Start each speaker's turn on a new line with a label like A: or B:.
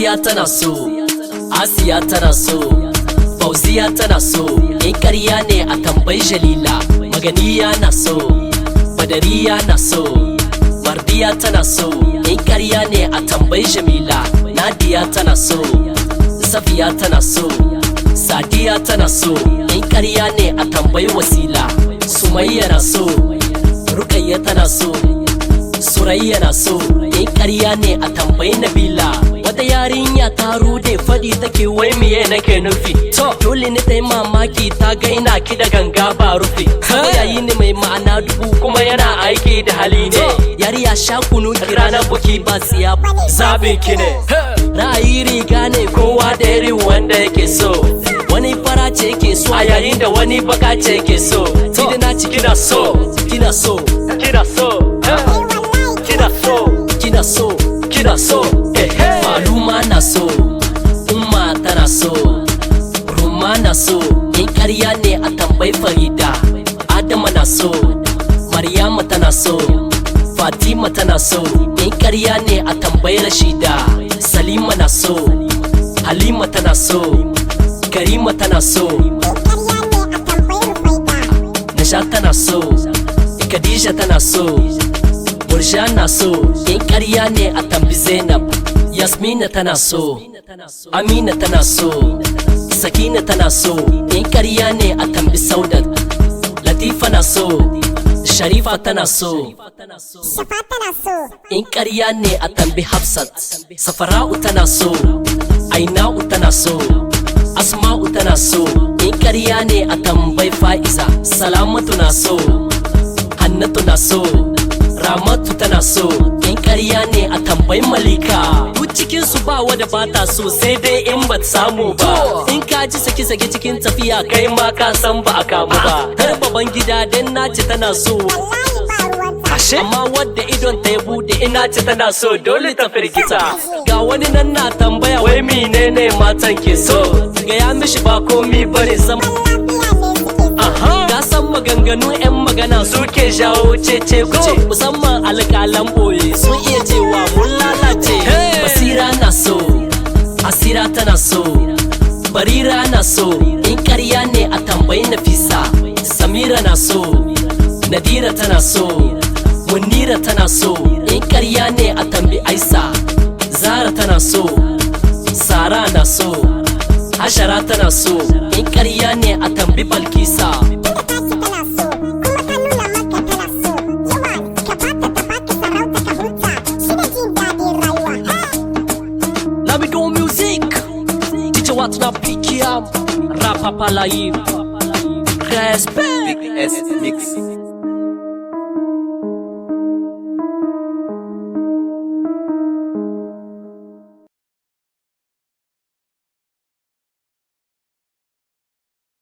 A: Shamsiya tana so, Asiya tana so, Fauziya tana so. In ƙarya ne a tambayi Jalila. Maganiya na so, Badariya na so, Mardiya tana so. In ƙarya ne a tambayi Jamila. Nadiya tana so, Safiya tana so, Sadiya tana so. In ƙarya ne a tambayi Wasila. Sumayya na so, Rukayya tana so, Surayya na so. In ƙarya ne a tambayi Nabila. Wata yarinya ta rude fadi take wai miye nake nufi. To dole ne ta yi mamaki ta ga ina kiɗa ganga ba rufi. Yayi ne mai ma'ana dubu kuma yana aiki da hali ne. Yariya sha kunu kira na buki ba tsiya zabin ki ne. Ra'ayi riga ne kowa da irin wanda yake so. Wani fara ce yake so a yayin da wani baka ce yake so. Ni da na ci kina so, kina so, kina so, kina so, kina so, kina so. Maluma na so, Umma tana so, Ruma na so. In ƙarya ne a tambayi Farida. Adama na so, Maryama tana so, Fatima tana so. In ƙarya ne a tambayi Rashida. Salima na so, Halima tana so, Karima tana so, Nasha tana so, Khadija tana so, Mursha na so. In ƙarya ne a tambayi Zainab. Yasmina tana so, Amina tana so, Sakina tana so. In ƙarya ne a tambayi Saudat. Latifa na so, Sharifa tana so,
B: Shafa tana so.
A: in ƙarya ne a tambayi Hafsat. Safara'u tana so, Aina'u tana so, Asma'u tana so. In ƙarya ne a tambayi Fa'iza. Salamatu na so, Hannatu na so, Ramatu tana so. In ƙarya ne a tambayi Malika. Duk cikinsu ba wadda ba ta so sai dai in ba samu ba. In ka ji sake-sake cikin tafiya kai ma ka san ba a kamu ba. Har baban gida dan naci tana so,
B: Wallahi ba ruwanta.
A: amma wadda idon ta ya bude ina ce tana so dole ta firgita. Ga wani nan na tambaya wai menene matan ke so. Gaya mishi ba komi bane san.
B: Lafiya ne suke.
A: Ka san maganganu 'yan magana suke jawo cece kuce. Musamman alƙalan boye sun iya cewa mun lalace. Basira na so, Asira tana so, Barira na so. In ƙarya ne a tambayi Nafisa. Samira na so, Nadira tana so, Munira tana so. In ƙarya ne a tambayi Aisa. Zara tana so, Sara na so, Hashara tana so. In ƙarya ne a tambayi Balkisa.
B: Tunda ta ce tana so, kuma ta nuna maka tana so. Yawa ka bata ta baka sarauta ka huta. Shi da jin daɗin rayuwa.
A: Lamido Music, DJ Wat na Pikiam, Rapapa Live, Respect.
C: Big S Mix.